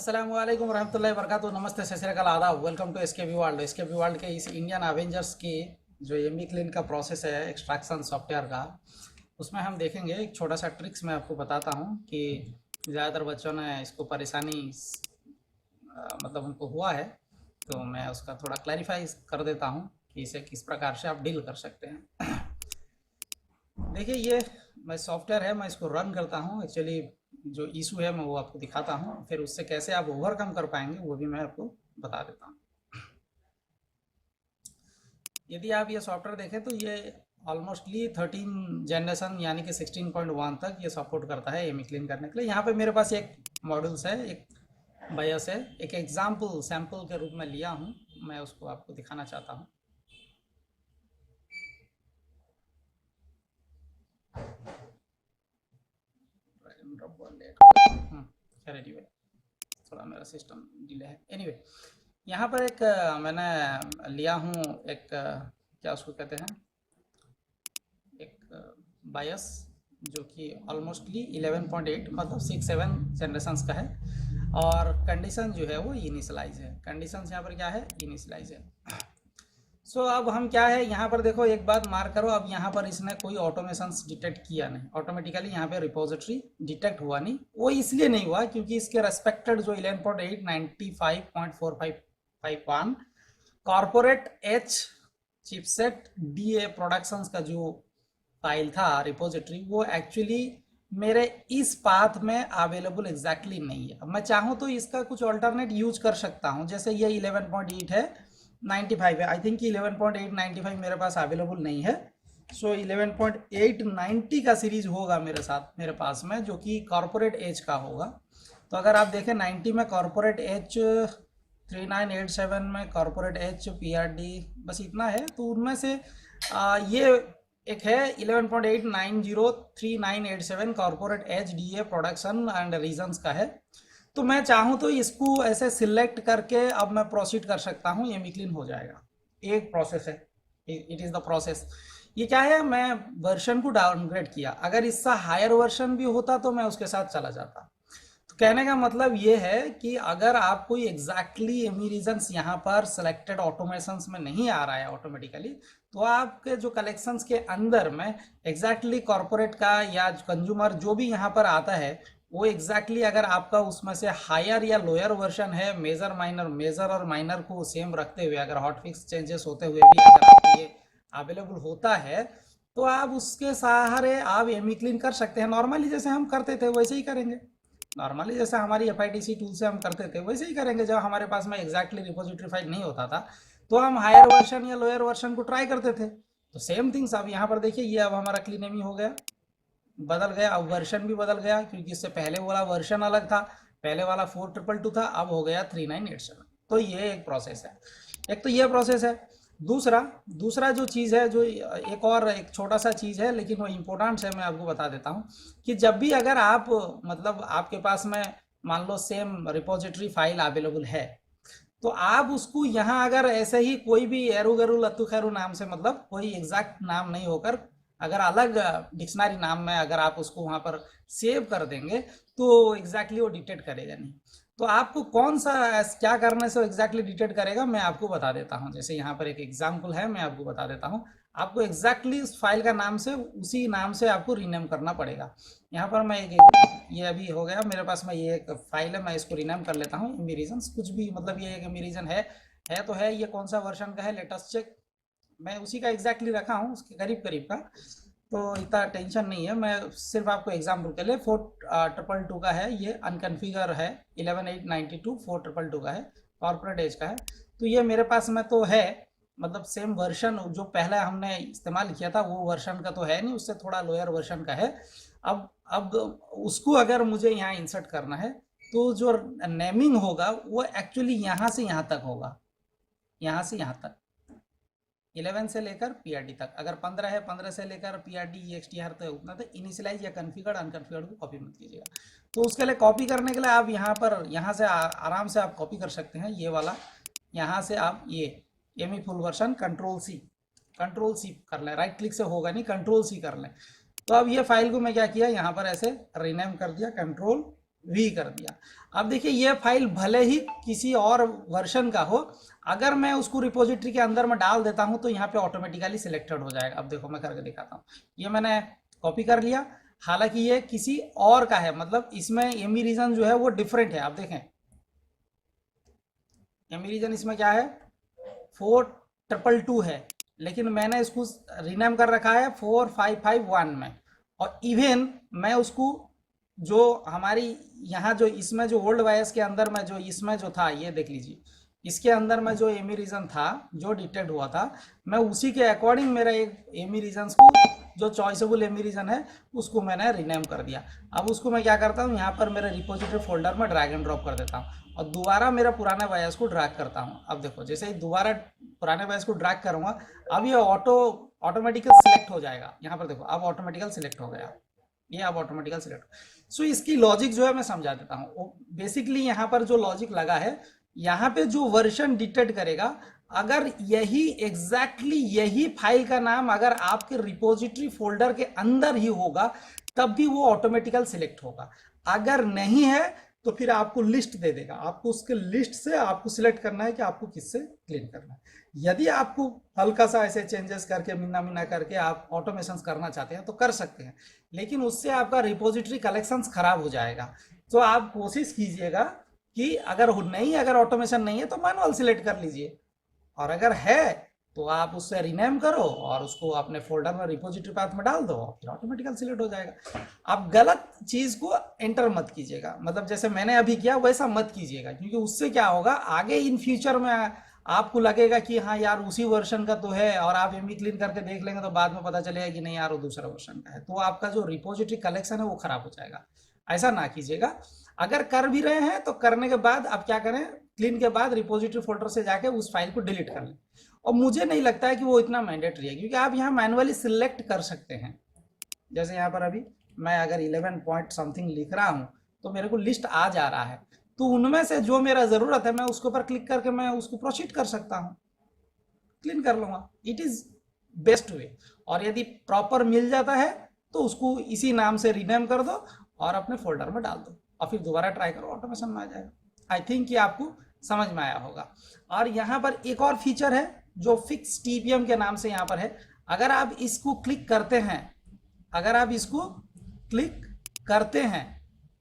अस्सलाम वालेकुम रहमतुल्लाहि वबरकातुहू। नमस्ते, सत श्री अकाल, आदाब। Welcome to SKB world. SKB world के इस इंडियन एवेंजर्स की जो एमी क्लीन का प्रोसेस है एक्सट्रैक्शन सॉफ्टवेयर का, उसमें हम देखेंगे एक छोटा सा ट्रिक्स मैं आपको बताता हूँ कि ज़्यादातर बच्चों ने इसको परेशानी मतलब उनको हुआ है, तो मैं उसका थोड़ा क्लैरिफाई कर देता हूँ कि इसे किस प्रकार से आप डील कर सकते हैं। देखिए, ये मैं सॉफ्टवेयर है, मैं इसको रन करता हूँ। एक्चुअली जो इशू है मैं वो आपको दिखाता हूँ, फिर उससे कैसे आप ओवरकम कर पाएंगे वो भी मैं आपको बता देता हूँ। यदि आप ये सॉफ्टवेयर देखें तो ये ऑलमोस्टली 13 जनरेशन यानी कि 16.1 तक ये सपोर्ट करता है एमी क्लीन करने के लिए। यहाँ पे मेरे पास एक मॉड्यूल्स है, एक बायस है, एक एग्जाम्पल सैम्पल के रूप में लिया हूँ, मैं उसको आपको दिखाना चाहता हूँ। खैर anyway, थोड़ा मेरा सिस्टम डिले है। एनीवे, यहाँ पर एक मैंने लिया हूँ एक क्या उसको कहते हैं, एक बायस जो कि ऑलमोस्टली 11.8 मतलब 6-7 जनरेशन्स का है, और कंडीशन जो है वो इनिशलाइज है। कंडीशन यहाँ पर क्या है, इनिशलाइज है। सो अब हम क्या है, यहाँ पर देखो एक बात मार्क करो, अब यहाँ पर इसने कोई ऑटोमेशंस डिटेक्ट किया नहीं, ऑटोमेटिकली यहाँ पे रिपोजिटरी डिटेक्ट हुआ नहीं। वो इसलिए नहीं हुआ क्योंकि इसके रेस्पेक्टेड जो 11.8 95.4551 corporate H chipset DA productions का जो फाइल था रिपोजिटरी, वो एक्चुअली मेरे इस पाथ में अवेलेबल एग्जैक्टली नहीं है। अब मैं चाहूँ तो इसका कुछ ऑल्टरनेट यूज कर सकता हूँ, जैसे ये 11.8 है, 95 है, आई थिंक कि 11.895 मेरे पास अवेलेबल नहीं है। सो 11.890 का सीरीज होगा मेरे साथ, मेरे पास में, जो कि कॉर्पोरेट एज का होगा। तो अगर आप देखें 90 में कॉर्पोरेट एच, 3987 में corporate H P R D, बस इतना है। तो उनमें से ये एक है 11.8903987 corporate H D A production and regions का है। तो मैं चाहूँ तो इसको ऐसे सिलेक्ट करके अब मैं प्रोसीड कर सकता हूँ, ये मिक्लिन हो जाएगा। एक प्रोसेस है, इट इज़ द प्रोसेस। ये क्या है, मैं वर्जन को डाउनग्रेड किया, अगर इसका हायर वर्जन भी होता तो मैं उसके साथ चला जाता। तो कहने का मतलब ये है कि अगर आप कोई एग्जैक्टली एमी रीजन्स यहाँ पर सिलेक्टेड ऑटोमेशंस में नहीं आ रहा है ऑटोमेटिकली, तो आपके जो कलेक्शंस के अंदर में एग्जैक्टली कॉर्पोरेट का या कंज्यूमर जो भी यहाँ पर आता है, वो एग्जैक्टली अगर आपका उसमें से हायर या लोअर वर्जन है, मेजर और माइनर को सेम रखते हुए, अगर हॉट फिक्स चेंजेस होते हुए भी अगर आपको ये अवेलेबल होता है, तो आप उसके सहारे आप एमी क्लीन कर सकते हैं। नॉर्मली जैसे हम करते थे वैसे ही करेंगे, नॉर्मली जैसे हमारी FIDC टूल से हम करते थे वैसे ही करेंगे। जब हमारे पास में एग्जैक्टली रिपोजिटरी फाइल नहीं होता था तो हम हायर वर्जन या लोअर वर्जन को ट्राई करते थे। तो सेम थिंग्स अब यहाँ पर देखिए, ये अब हमारा क्लीन एमी हो गया, बदल गया, अब वर्जन भी बदल गया, क्योंकि इससे पहले वाला वर्जन अलग था, पहले वाला 4222 था, अब हो गया 3987। तो ये एक प्रोसेस है, एक तो ये प्रोसेस है। दूसरा दूसरा जो चीज़ है, जो एक और एक छोटा सा चीज़ है लेकिन वो इम्पोर्टेंट है, मैं आपको बता देता हूँ कि जब भी अगर आप मतलब आपके पास में मान लो सेम रिपोजिटरी फाइल अवेलेबल है, तो आप उसको यहाँ अगर ऐसे ही कोई भी एरू गरू लत्तू खैरू नाम से, मतलब कोई एग्जैक्ट नाम नहीं होकर, अगर अलग डिक्शनरी नाम में अगर आप उसको वहाँ पर सेव कर देंगे तो एग्जैक्टली वो डिटेक्ट करेगा नहीं। तो आपको कौन सा क्या करने से एग्जैक्टली डिटेक्ट करेगा मैं आपको बता देता हूँ। जैसे यहाँ पर एक एग्जाम्पल है, मैं आपको बता देता हूँ। आपको एग्जैक्टली उस फाइल का नाम से, उसी नाम से आपको रीनेम करना पड़ेगा। यहाँ पर मैं ये अभी हो गया मेरे पास में, ये एक फाइल है, मैं इसको रीनेम कर लेता हूँ एमी रीजन्स, कुछ भी मतलब ये एक एमी रीजन है तो है। ये कौन सा वर्जन का है, लेटेस्ट चेक, मैं उसी का एग्जैक्टली रखा हूँ, उसके करीब करीब का, तो इतना टेंशन नहीं है। मैं सिर्फ आपको एग्जाम्पल के लिए 4222 का है, ये अनकन्फिगर है, 11892 4222 का है, कॉर्पोरेट एज का है। तो ये मेरे पास में तो है, मतलब सेम वर्जन जो पहले हमने इस्तेमाल किया था वो वर्जन का तो है नहीं, उससे थोड़ा लोअर वर्जन का है। अब उसको अगर मुझे यहाँ इंसर्ट करना है तो जो नेमिंग होगा वो एक्चुअली यहाँ से यहाँ तक होगा, यहाँ से यहाँ तक 11 से लेकर PRD तक। अगर 15 है, 15 से लेकर PRD EXTR तक उतना तक इनिशियलाइज या कन्फिगर्ड अनकन्फिगर्ड को कॉपी मत कीजिएगा। तो उसके लिए कॉपी करने के लिए आप यहाँ पर, यहाँ से आराम से आप कॉपी कर सकते हैं, ये वाला, यहाँ से आप ये एमी फुल वर्जन कंट्रोल सी कर लें, राइट क्लिक से होगा नहीं, कंट्रोल C कर लें। तो अब ये फाइल को मैं क्या किया, यहाँ पर ऐसे रीनेम कर दिया, कंट्रोल वी कर दिया। अब देखिए ये फाइल भले ही किसी और वर्जन का हो, अगर मैं उसको रिपोजिटरी के अंदर में डाल देता हूं तो यहाँ पे ऑटोमेटिकली सिलेक्टेड हो जाएगा। अब देखो मैं करके दिखाता हूँ, ये मैंने कॉपी कर लिया, हालांकि ये किसी और का है, मतलब इसमें एमी रीजन जो है वो डिफरेंट है। आप देखें एमी रीजन इसमें क्या है 4222 है, लेकिन मैंने इसको रीनेम कर रखा है 4551 में। और इवन मैं उसको जो हमारी यहाँ जो इसमें जो ओल्ड वायस के अंदर में जो इसमें जो था, ये देख लीजिए, इसके अंदर में जो एमी रीजन था जो डिटेक्ट हुआ था, मैं उसी के अकॉर्डिंग मेरा एक एमी रीजन को जो चॉइसेबल एमी रीजन है उसको मैंने रीनेम कर दिया। अब उसको मैं क्या करता हूँ, यहाँ पर मेरे रिपोजिटरी फोल्डर में ड्रैग एंड ड्रॉप कर देता हूँ और दोबारा मेरा पुराने वायस को ड्रैग करता हूँ। अब देखो जैसे ही दोबारा पुराने वायस को ड्रैग करूँगा, अब ये ऑटोमेटिकल सिलेक्ट हो जाएगा। यहाँ पर देखो अब ऑटोमेटिकल सिलेक्ट हो गया, ये अब ऑटोमेटिकल सिलेक्ट। सो इसकी लॉजिक जो है मैं समझा देता हूँ। बेसिकली यहाँ पर जो लॉजिक लगा है, यहाँ पे जो वर्जन डिटेक्ट करेगा, अगर यही एग्जैक्टली यही फाइल का नाम अगर आपके रिपोजिटरी फोल्डर के अंदर ही होगा तब भी वो ऑटोमेटिकल सिलेक्ट होगा। अगर नहीं है तो फिर आपको लिस्ट दे देगा, आपको उसके लिस्ट से आपको सिलेक्ट करना है कि आपको किससे क्लीन करना है। यदि आपको हल्का सा ऐसे चेंजेस करके मिना मिना करके आप ऑटोमेशन करना चाहते हैं तो कर सकते हैं, लेकिन उससे आपका रिपोजिटरी कलेक्शंस खराब हो जाएगा। तो आप कोशिश कीजिएगा कि अगर ऑटोमेशन नहीं है तो मैनुअल सिलेक्ट कर लीजिए, और अगर है तो आप उससे रीनेम करो और उसको अपने फोल्डर में रिपोजिटरी पाथ में डाल दो, फिर ऑटोमेटिकल सिलेक्ट हो जाएगा। आप गलत चीज को एंटर मत कीजिएगा, मतलब जैसे मैंने अभी किया वैसा मत कीजिएगा, क्योंकि उससे क्या होगा आगे इन फ्यूचर में आपको लगेगा कि हाँ यार उसी वर्जन का तो है, और आप एमवी क्लीन करके देख लेंगे तो बाद में पता चलेगा कि नहीं यार वो दूसरा वर्जन का है, तो आपका जो रिपोजिटरी कलेक्शन है वो खराब हो जाएगा। ऐसा ना कीजिएगा। अगर कर भी रहे हैं तो करने के बाद आप क्या करें, क्लीन के बाद रिपोजिटरी फोल्डर से जाके उस फाइल को डिलीट कर लें। और मुझे नहीं लगता है कि वो इतना मैंडेटरी है, क्योंकि आप यहाँ मैनुअली सिलेक्ट कर सकते हैं। जैसे यहाँ पर अभी मैं अगर 11 पॉइंट समथिंग लिख रहा हूँ तो मेरे को लिस्ट आ जा रहा है, तो उनमें से जो मेरा ज़रूरत है मैं उसके ऊपर क्लिक करके मैं उसको प्रोसीड कर सकता हूँ, क्लीन कर लूँगा। It is best way. और यदि प्रॉपर मिल जाता है तो उसको इसी नाम से रीनेम कर दो और अपने फोल्डर में डाल दो और फिर दोबारा ट्राई करो, ऑटोमेशन में आ जाएगा। आई थिंक ये आपको समझ में आया होगा। और यहाँ पर एक और फीचर है जो फिक्स टीपीएम के नाम से यहाँ पर है। अगर आप इसको क्लिक करते हैं, अगर आप इसको क्लिक करते हैं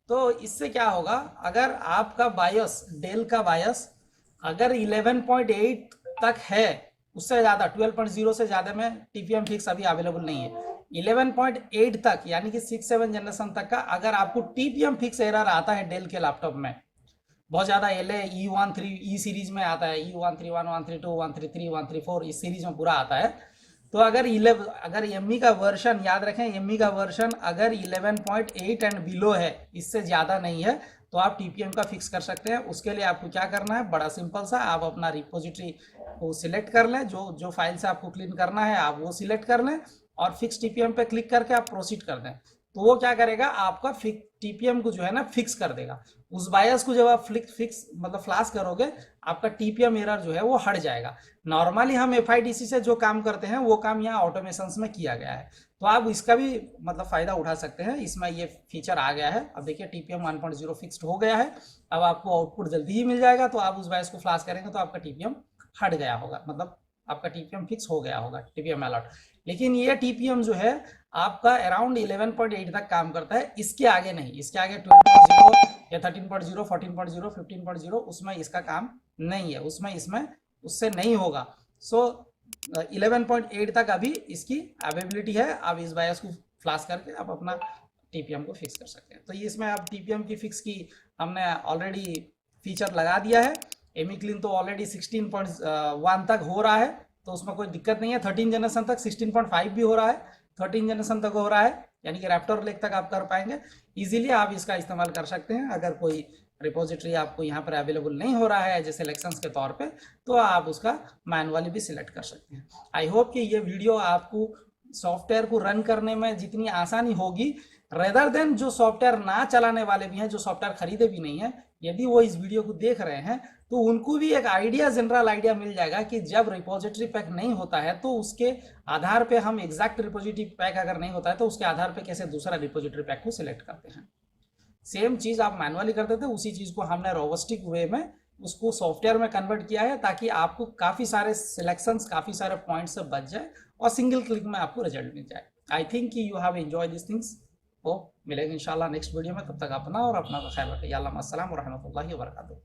तो इससे क्या होगा, अगर आपका बायस डेल का बायस अगर 11.8 तक है, उससे ज़्यादा 12.0 से ज़्यादा में टीपीएम फिक्स अभी अवेलेबल नहीं है। 11.8 तक यानी कि 6-7 जनरेशन तक का अगर आपको टीपीएम फिक्स एरर आता है डेल के लैपटॉप में, बहुत ज़्यादा LA E13 ई सीरीज में आता है, E131, 132, 133, 134 इस सीरीज में पूरा आता है। तो अगर एमई का वर्जन याद रखें, एमई का वर्जन अगर 11.8 एंड बिलो है, इससे ज़्यादा नहीं है, तो आप टीपीएम का फिक्स कर सकते हैं। उसके लिए आपको क्या करना है, बड़ा सिंपल सा, आप अपना रिपोजिटरी को सिलेक्ट कर लें, जो जो फाइल से आपको क्लीन करना है आप वो सिलेक्ट कर लें और फिक्स टीपीएम पे क्लिक करके आप प्रोसीड कर दें। तो वो क्या करेगा, आपका टीपीएम को जो है ना फिक्स कर देगा। उस बायस को जब आप फिक्स मतलब फ्लैश करोगे, आपका टीपीएम एरर जो है वो हट जाएगा। नॉर्मली हम एफआईडीसी से जो काम करते हैं वो काम यहाँ ऑटोमेशंस में किया गया है, तो आप इसका भी मतलब फ़ायदा उठा सकते हैं। इसमें ये फीचर आ गया है। अब देखिए टीपीएम 1.0 फिक्स्ड हो गया है, अब आपको आउटपुट जल्दी ही मिल जाएगा। तो आप उस बायस को फ्लैश करेंगे तो आपका टीपीएम हट गया होगा, मतलब आपका टीपीएम फिक्स हो गया होगा, टीपीएम अलर्ट। लेकिन ये टीपीएम जो है आपका अराउंड 11.8 तक काम करता है, इसके आगे नहीं। इसके आगे 12.0 या 13.0, 14.0, 15.0 उसमें इसका काम नहीं है, उसमें उससे नहीं होगा। सो 11.8 तक अभी इसकी अवेलेबिलिटी है। आप इस बायस को फ्लैश करके आप अपना टीपीएम को फिक्स कर सकते हैं। तो ये इसमें आप टीपीएम की फिक्स की हमने ऑलरेडी फीचर लगा दिया है। एमी क्लीन तो ऑलरेडी 16.1 तक हो रहा है, तो उसमें कोई दिक्कत नहीं है। 13 जनरेशन तक 16.5 भी हो रहा है, 13 जनरेशन तक हो रहा है, यानी कि रैप्टर लेक तक आप कर पाएंगे इजीली। आप इसका इस्तेमाल कर सकते हैं। अगर कोई रिपोजिटरी आपको यहाँ पर अवेलेबल नहीं हो रहा है जैसे सिलेक्शंस के तौर पे, तो आप उसका मैनुअली भी सिलेक्ट कर सकते हैं। आई होप कि ये वीडियो आपको सॉफ्टवेयर को रन करने में जितनी आसानी होगी, रेदर देन जो सॉफ्टवेयर ना चलाने वाले भी हैं, जो सॉफ्टवेयर खरीदे भी नहीं है, यदि वो इस वीडियो को देख रहे हैं तो उनको भी एक आइडिया, जनरल आइडिया मिल जाएगा कि जब रिपोजिटरी पैक नहीं होता है तो उसके आधार पे हम एग्जैक्ट रिपोजिटरी पैक अगर नहीं होता है तो उसके आधार पे कैसे दूसरा रिपोजिटरी पैक को सिलेक्ट करते हैं। सेम चीज़ आप मैनुअली करते थे, उसी चीज़ को हमने रोबोस्टिक वे में उसको सॉफ्टवेयर में कन्वर्ट किया है, ताकि आपको काफ़ी सारे सिलेक्शंस, काफ़ी सारे पॉइंट्स से बच जाए और सिंगल क्लिक में आपको रिजल्ट मिल जाए। I think you have enjoy this things. ओ मिलेंगे इंशाल्लाह नेक्स्ट वीडियो में, तब तक अपना और अपना का ख्याल रखिए। अल्लाह अस्सलाम व रहमतुल्लाहि व बरकातुहू।